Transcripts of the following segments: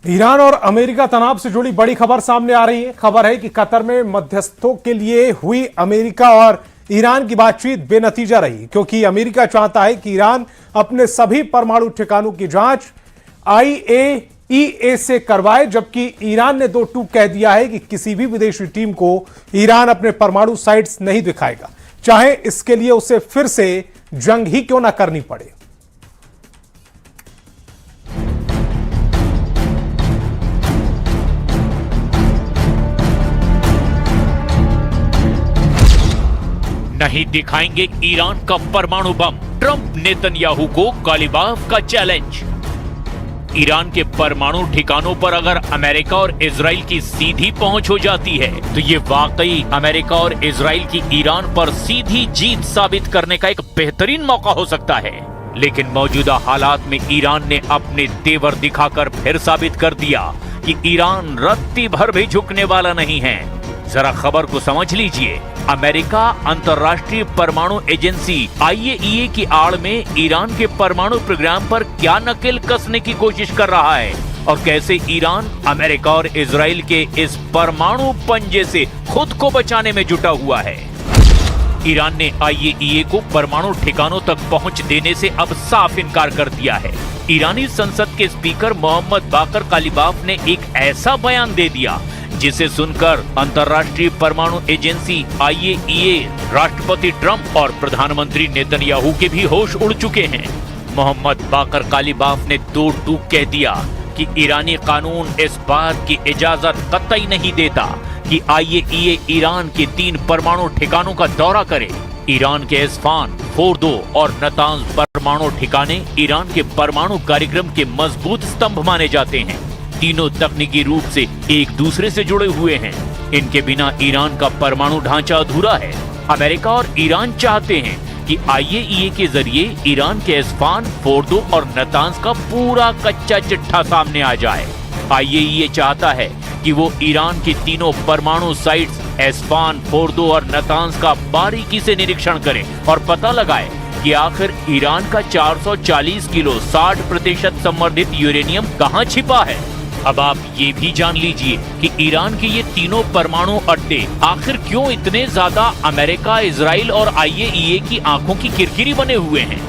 Iran और America तनाव से जुड़ी बड़ी खबर सामने आ रही है। खबर है कि कतर में मध्यस्थों के लिए हुई अमेरिका और ईरान की बातचीत बेनतीजा रही, क्योंकि अमेरिका चाहता है कि ईरान अपने सभी परमाणु ठिकानों की जांच IAEA से करवाए, जबकि ईरान ने दो टूक कह दिया है कि किसी भी विदेशी टीम को ईरान अपने परमाणु साइट्स नहीं दिखाएगा, चाहे इसके लिए उसे फिर से जंग ही क्यों ना करनी पड़े। नहीं दिखाएंगे ईरान का परमाणु बम, ट्रंप नेतन्याहू को कालीबाफ का चैलेंज। ईरान के परमाणु ठिकानों पर अगर अमेरिका और इजराइल की सीधी पहुंच हो जाती है तो ये वाकई अमेरिका और इजराइल की ईरान पर सीधी जीत साबित करने का एक बेहतरीन मौका हो सकता है। लेकिन मौजूदा हालात में ईरान ने अपने तेवर दिखाकर फिर साबित कर दिया कि ईरान रत्ती भर भी झुकने वाला नहीं है। जरा खबर को समझ लीजिए। अमेरिका अंतर्राष्ट्रीय परमाणु एजेंसी IAEA की आड़ में ईरान के परमाणु प्रोग्राम पर क्या नकेल कसने की कोशिश कर रहा है और कैसे ईरान अमेरिका और इजराइल के इस परमाणु पंजे से खुद को बचाने में जुटा हुआ है। ईरान ने IAEA को परमाणु ठिकानों तक पहुंच देने से अब साफ इनकार कर दिया है। ईरानी संसद के स्पीकर मोहम्मद बाकर कालीबाफ ने एक ऐसा बयान दे दिया जिसे सुनकर अंतर्राष्ट्रीय परमाणु एजेंसी IAEA, राष्ट्रपति ट्रंप और प्रधानमंत्री नेतन्याहू के भी होश उड़ चुके हैं। मोहम्मद बाकर कालीबाफ ने दो टूक कह दिया कि ईरानी कानून इस बात की इजाजत कतई नहीं देता कि IAEA ईरान के 3 परमाणु ठिकानों का दौरा करे। ईरान के इस्फान, फोर्दो और नतांज परमाणु ठिकाने ईरान के परमाणु कार्यक्रम के मजबूत स्तंभ माने जाते हैं। तीनों तकनीकी रूप से एक दूसरे से जुड़े हुए हैं। इनके बिना ईरान का परमाणु ढांचा अधूरा है। अमेरिका और ईरान चाहते हैं कि IAEA के जरिए ईरान के इस्फान, फोर्दो और नतांज का पूरा कच्चा चिट्ठा सामने आ जाए। IAEA चाहता है कि वो ईरान की तीनों परमाणु साइट्स इस्फान, फोर्दो और नतांज का बारीकी से निरीक्षण करे और पता लगाए कि आखिर ईरान का 440 किलो 60% संवर्धित यूरेनियम कहां छिपा है। अब आप ये भी जान लीजिए कि ईरान के ये तीनों परमाणु अड्डे आखिर क्यों इतने ज्यादा अमेरिका, इजराइल और IAEA की आंखों की किरकिरी बने हुए हैं।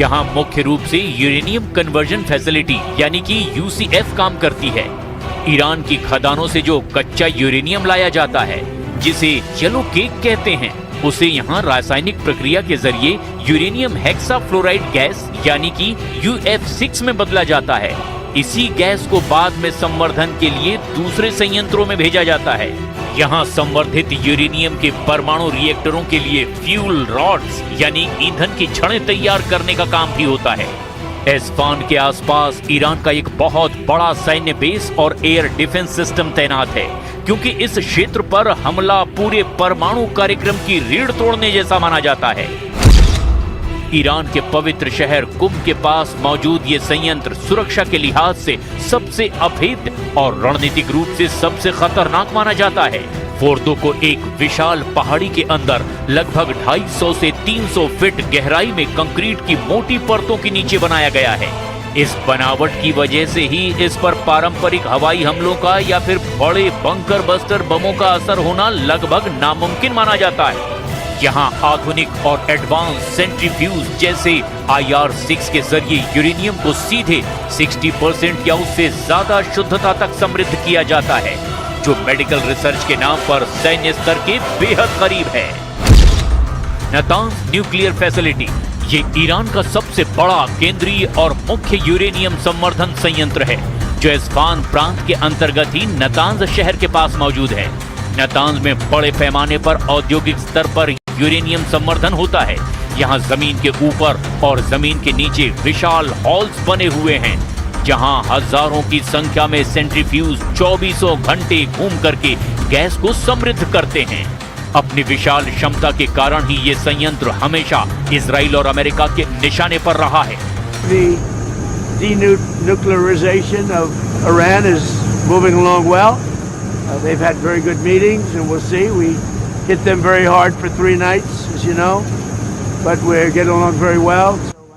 यहाँ मुख्य रूप से यूरेनियम कन्वर्जन फैसिलिटी यानी कि UCF काम करती है। ईरान की खदानों से जो कच्चा यूरेनियम लाया जाता है, जिसे येलो केक कहते हैं, उसे यहाँ रासायनिक प्रक्रिया के जरिए यूरेनियम हेक्साफ्लोराइड गैस यानी कि UF6 में बदला जाता है। इसी गैस को बाद में संवर्धन के लिए दूसरे संयंत्रों में भेजा जाता है। यहाँ संवर्धित यूरेनियम के परमाणु रिएक्टरों के लिए फ्यूल रॉड्स यानी ईंधन की छड़ें तैयार करने का काम भी होता है। इस्फान के आसपास ईरान का एक बहुत बड़ा सैन्य बेस और एयर डिफेंस सिस्टम तैनात है, क्योंकि इस क्षेत्र पर हमला पूरे परमाणु कार्यक्रम की रीढ़ तोड़ने जैसा माना जाता है। ईरान के पवित्र शहर कुम के पास मौजूद ये संयंत्र सुरक्षा के लिहाज से सबसे अभेद्य और रणनीतिक रूप से सबसे खतरनाक माना जाता है। फोर्दो को एक विशाल पहाड़ी के अंदर लगभग 250 से 300 फीट गहराई में कंक्रीट की मोटी परतों के नीचे बनाया गया है। इस बनावट की वजह से ही इस पर पारंपरिक हवाई हमलों का या फिर बड़े बंकर बस्टर बमों का असर होना लगभग नामुमकिन माना जाता है। यहाँ आधुनिक और एडवांस सेंट्रीफ्यूज जैसे IR6 के जरिए यूरेनियम को सीधे 60% या उससे ज्यादा शुद्धता तक समृद्ध किया जाता है, जो मेडिकल रिसर्च के नाम पर सैन्य स्तर के बेहद करीब है। नतांज न्यूक्लियर फैसिलिटी ये ईरान का सबसे बड़ा केंद्रीय और मुख्य यूरेनियम संवर्धन संयंत्र है, जो इस्फान प्रांत के अंतर्गत ही नतांज शहर के पास मौजूद है। नतांज में बड़े पैमाने पर औद्योगिक स्तर पर यूरेनियम संवर्धन होता है। यहाँ जमीन के ऊपर और जमीन के नीचे विशाल हॉल्स बने हुए हैं, जहाँ हजारों की संख्या में सेंट्रीफ्यूज 24 घंटे घूम करके गैस को समृद्ध करते हैं। अपनी विशाल क्षमता के कारण ही ये संयंत्र हमेशा इजराइल और अमेरिका के निशाने पर रहा है। The denuclearization of Iran is moving along well. They've had very good meetings, and we'll see. We hit them very hard for 3 nights, as you know, but we're getting along very well.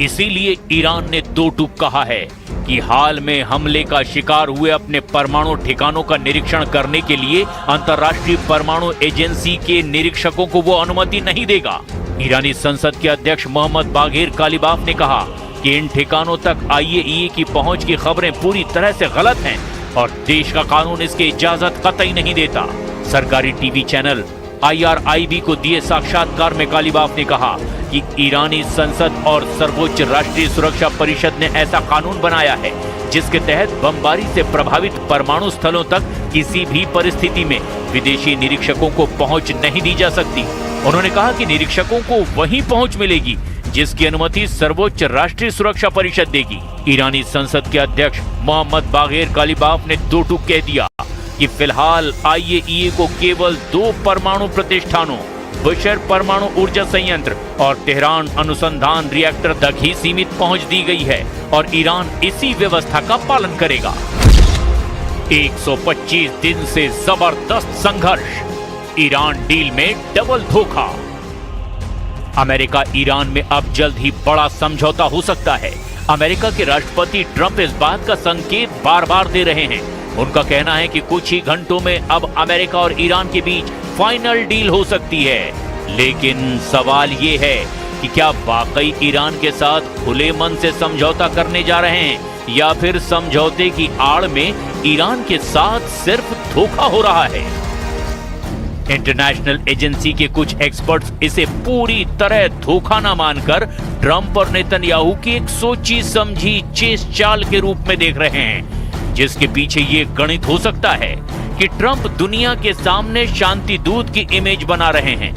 इसीलिए Iran ने दो टूक कहा है कि हाल में हमले का शिकार हुए अपने परमाणु ठिकानों का निरीक्षण करने के लिए अंतर्राष्ट्रीय परमाणु एजेंसी के निरीक्षकों को वो अनुमति नहीं देगा। ईरानी संसद के अध्यक्ष मोहम्मद बाघेर कालिबाफ ने कहा कि इन ठिकानों तक IAEA की पहुंच की खबरें पूरी तरह से गलत हैं और देश का कानून इसकी इजाजत कतई नहीं देता। सरकारी टीवी चैनल IRIB को दिए साक्षात्कार में कालिबाफ ने कहा कि ईरानी संसद और सर्वोच्च राष्ट्रीय सुरक्षा परिषद ने ऐसा कानून बनाया है जिसके तहत बमबारी से प्रभावित परमाणु स्थलों तक किसी भी परिस्थिति में विदेशी निरीक्षकों को पहुंच नहीं दी जा सकती। उन्होंने कहा कि निरीक्षकों को वहीं पहुंच मिलेगी जिसकी अनुमति सर्वोच्च राष्ट्रीय सुरक्षा परिषद देगी। ईरानी संसद के अध्यक्ष मोहम्मद बाघेर कालिबाफ ने दो टूक कह दिया कि फिलहाल IAEA को केवल 2 परमाणु प्रतिष्ठानों बुशर परमाणु ऊर्जा संयंत्र और तेहरान अनुसंधान रिएक्टर तक ही सीमित पहुंच दी गई है और ईरान इसी व्यवस्था का पालन करेगा। 125 दिन से जबरदस्त संघर्ष, ईरान डील में डबल धोखा। अमेरिका ईरान में अब जल्द ही बड़ा समझौता हो सकता है। अमेरिका के राष्ट्रपति ट्रंप इस बात का संकेत बार बार दे रहे हैं। उनका कहना है कि कुछ ही घंटों में अब अमेरिका और ईरान के बीच फाइनल डील हो सकती है। लेकिन सवाल ये है कि क्या वाकई ईरान के साथ खुले मन से समझौता करने जा रहे हैं या फिर समझौते की आड़ में ईरान के साथ सिर्फ धोखा हो रहा है। इंटरनेशनल एजेंसी के कुछ एक्सपर्ट्स इसे पूरी तरह धोखा न मानकर ट्रंप और नेतन्याहू की एक सोची समझी चेस चाल के रूप में देख रहे हैं, जिसके पीछे ये गणित हो सकता है कि ट्रंप दुनिया के सामने शांति दूत की इमेज बना रहे हैं,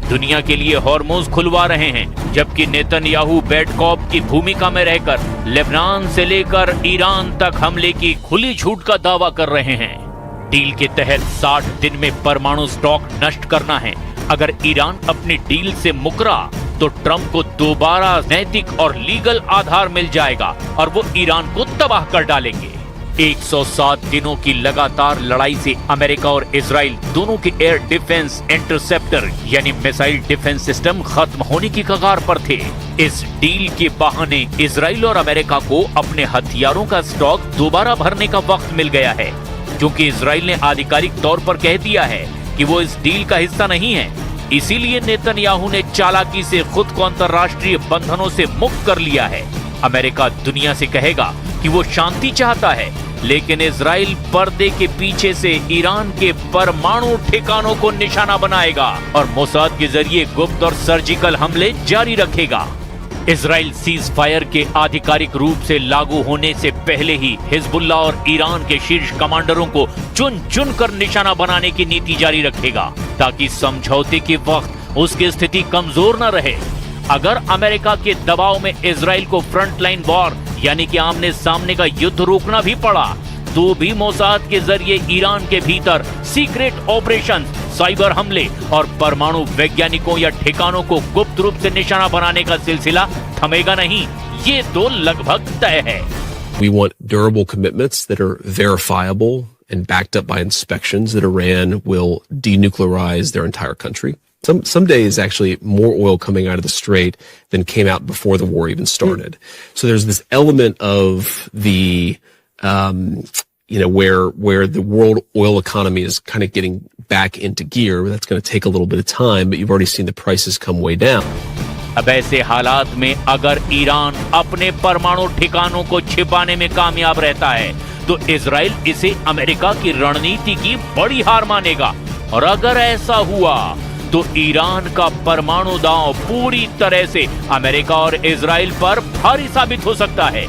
दुनिया के लिए हॉर्मोज खुलवा रहे हैं, जबकि नेतन्याहू बैड कॉप की भूमिका में रहकर लेबनान से लेकर ईरान तक हमले की खुली झूठ का दावा कर रहे हैं। डील के तहत 60 दिन में परमाणु स्टॉक नष्ट करना है। अगर ईरान अपनी डील से मुकरा तो ट्रंप को दोबारा नैतिक और लीगल आधार मिल जाएगा और वो ईरान को तबाह कर डालेंगे। 107 दिनों की लगातार लड़ाई से अमेरिका और इजराइल दोनों के एयर डिफेंस इंटरसेप्टर यानी मिसाइल डिफेंस सिस्टम खत्म होने की कगार पर थे। इस डील के बहाने इजराइल और अमेरिका को अपने हथियारों का स्टॉक दोबारा भरने का वक्त मिल गया है, क्योंकि इजराइल ने आधिकारिक तौर पर कह दिया है कि वो इस डील का हिस्सा नहीं है। इसीलिए नेतन्याहू ने चालाकी से खुद को अंतर्राष्ट्रीय बंधनों से मुक्त कर लिया है। अमेरिका दुनिया से कहेगा कि वो शांति चाहता है, लेकिन इजराइल पर्दे के पीछे से ईरान के परमाणु ठिकानों को निशाना बनाएगा और मोसाद के जरिए गुप्त और सर्जिकल हमले जारी रखेगा। इजराइल सीज फायर के आधिकारिक रूप से लागू होने से पहले ही हिजबुल्लाह और ईरान के शीर्ष कमांडरों को चुन चुन कर निशाना बनाने की नीति जारी रखेगा, ताकि समझौते के वक्त उसकी स्थिति कमजोर न रहे। अगर अमेरिका के दबाव में इजराइल को फ्रंटलाइन वॉर यानी कि आमने सामने का युद्ध रोकना भी पड़ा, तो भी मोसाद के जरिए ईरान के भीतर सीक्रेट ऑपरेशन, साइबर हमले और परमाणु वैज्ञानिकों या ठिकानों को गुप्त रूप से निशाना बनाने का सिलसिला थमेगा नहीं। ये तो लगभग तय है। We want durable commitments that are verifiable and backed up by inspections that Iran will denuclearize their entire country. Some days actually more oil coming out of the Strait than came out before the war even started. So there's this element of the where the world oil economy is kind of getting back into gear. That's going to take a little bit of time, but you've already seen the prices come way down. अब ऐसे हालात में अगर Iran अपने परमाणु ठिकानों को छिपाने में कामयाब रहता है, तो इजराइल इसे अमेरिका की रणनीति की बड़ी हार मानेगा। और अगर ऐसा हुआ तो ईरान का परमाणु दांव पूरी तरह से अमेरिका और इजराइल पर भारी साबित हो सकता है।